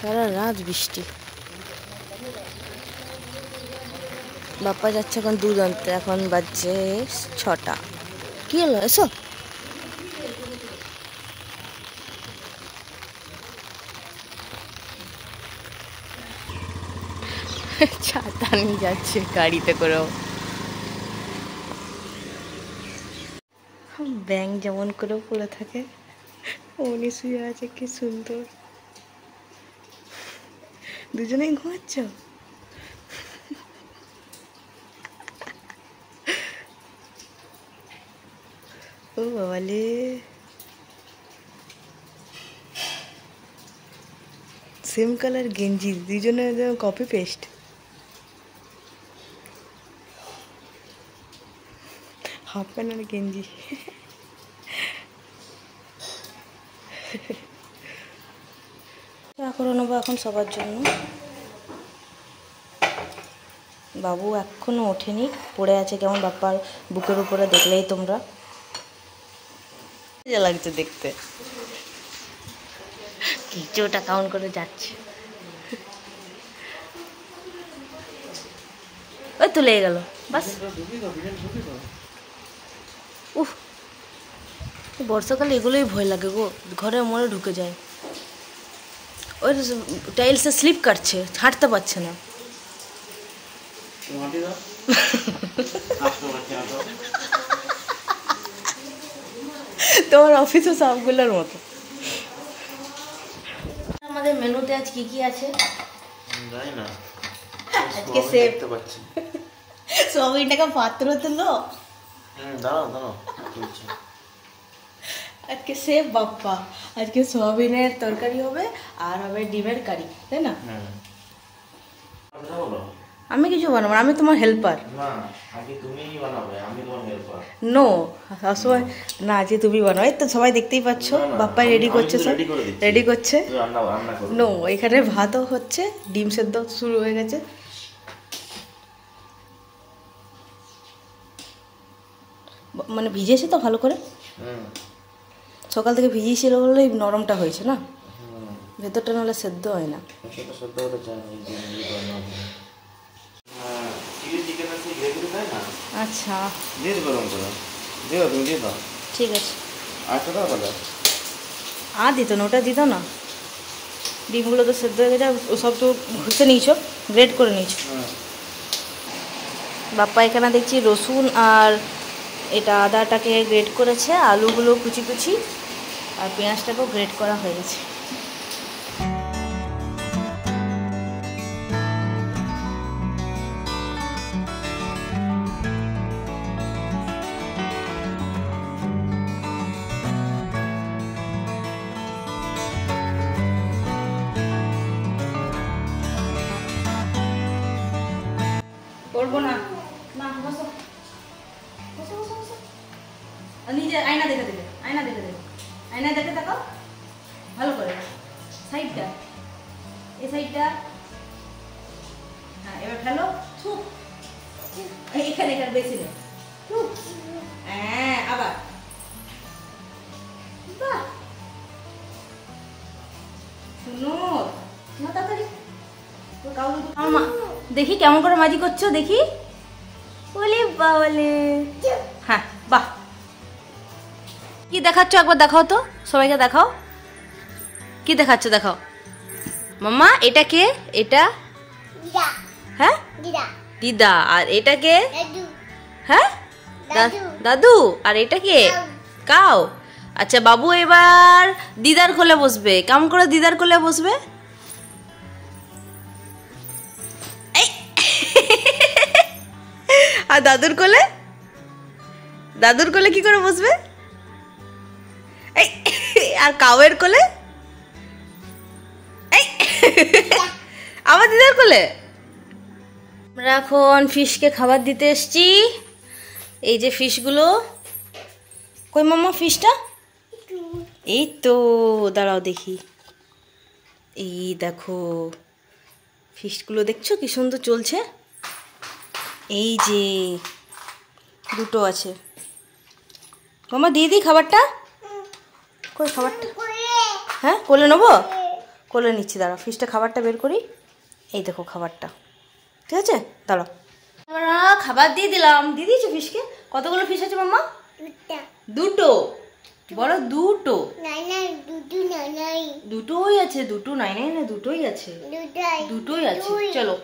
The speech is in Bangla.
সারা রাত বৃষ্টি। বাপ্পা যাচ্ছে এখন দুধ আনতে, এখন বাজছে 6টা। কি হলো, এসো। ছাতা নিয়ে যাচ্ছে গাড়িতে করেও। ব্যাঙ যেমন করেও পড়ে থাকে উনি শুয়ে আছে, কি সুন্দর। দুজনেই ঘুমাচ্ছ? ও বাবালে, সেম কালার গেঞ্জি, দুজনে কপি পেস্ট। হাফ প্যান্ট আর গেঞ্জি। চা করে নেবো এখন সবার জন্য। বাবু এখনো ওঠেনি, পড়ে আছে কেমন বাপ্পার বুকের উপরে, দেখলেই তোমরা। মজা লাগছে দেখতে, কিছুটা কাউন্ট করে যাচ্ছে। ওই তুলে গেল বাস। উফ, বর্ষাকালে এগুলোই ভয় লাগে গো, ঘরের মনে ঢুকে যায়। ওই টাইলসে স্লিপ কাটছে, হাঁটতে পারছে না। তোমার অফিসে সবগুলোর মতো। আমাদের মেনুতে আজ কি কি আছে জানি না, আজকে সেভ করতে পারছি। সোয়াবিনটাকে পাত্র তুলো। দাঁড়াও দাঁড়াও, আজকে সেভ বাপ্পা। আজকে সোয়াবিনের তরকারি হবে আর হবে ডিমের কারি, তাই না? আমি কিছু বানাবো, আমি তোমার হেল্পার। না, আজকে তুমিই বানাবে, আমি তোমার হেল্পার। নো, সবসময় না, আজকে তুমি বানাও। এই তো সবাই দেখতেই পাচ্ছ, বাপ্পাই রেডি করছে, সব রেডি করছে। নো, এখানে ভাতও হচ্ছে, ডিম সেদ্ধ শুরু হয়ে গেছে। মানে ভিজেছে তো ভালো করে, সকাল থেকে ভিজিয়েছিল বলেই নরমটা হয়েছে না, ভেতরটা নাহলে সেদ্ধ হয় না। আচ্ছা ঠিক আছে, আর দিত না, ওটা দিত না। ডিমগুলো তো সেদ্ধ হয়ে গেছে, সব তো ঘুষে নিয়েছো, গ্রেড করে নিয়েছো। বাপ্পা এখানে দেখছি রসুন আর এটা আদাটাকে গ্রেড করেছে, আলুগুলো কুচি কুচি, আর পেঁয়াজটাকেও গ্রেড করা হয়ে গেছে। করবো না, না বসো বসো বসো বসো। নিজে আয়না দেখে দেবে, আয়না দেখে দেবে, আয়না দেখে থাকো ভালো করে। সাইডটা, এই সাইডটা, হ্যাঁ এবার ফেলো। থুক, এখানে এখানে বেশি নেই। থুক, হ্যাঁ আবার। বাহ, শুনো না তাড়াতাড়ি। দেখি কেমন করে মাজি করছো, দেখি। বলে বাবলে, হ্যাঁ বাহ। কি দেখাচ্ছ একবার দেখাও তো, সবাইকে দেখাও কি দেখাচ্ছ, দেখাও। মাম্মা এটা কে? এটা হ্যাঁ দিদা। আর এটা কে? হ্যাঁ দাদু। আর এটা কে? কাউ। আচ্ছা বাবু এবার দিদার কোলে বসবে, কেমন করে দিদার কোলে বসবে? আর দাদুর কোলে? দাদুর কোলে কি করে বসবে? আর কাউয়ের কোলে? আবার দিদার কোলে। আমরা এখন ফিশকে খাবার দিতে এসছি। এই যে ফিশগুলো, কই মাম্মা ফিশটা? এই তো, দাঁড়াও দেখি। এই দেখো ফিশগুলো, দেখছো কি সুন্দর চলছে। এই যে দুটো আছে। মামা দিয়ে দিই খাবারটা। কই খাবারটা? হ্যাঁ কোলে নেবো, কোলে নিচ্ছি, দাঁড়াও ফিশটা খাবারটা বের করি। এই দেখো খাবারটা, ঠিক আছে দাঁড়াও। আমরা খাবার দিয়ে দিলাম, দিয়ে দিয়েছো ফিশকে। কতগুলো ফিশ আছে মাম্মা? দুটো, বলো দুটো। দুটোই আছে, দুটো নাই নাই না, দুটোই আছে, দুটোই আছে। চলো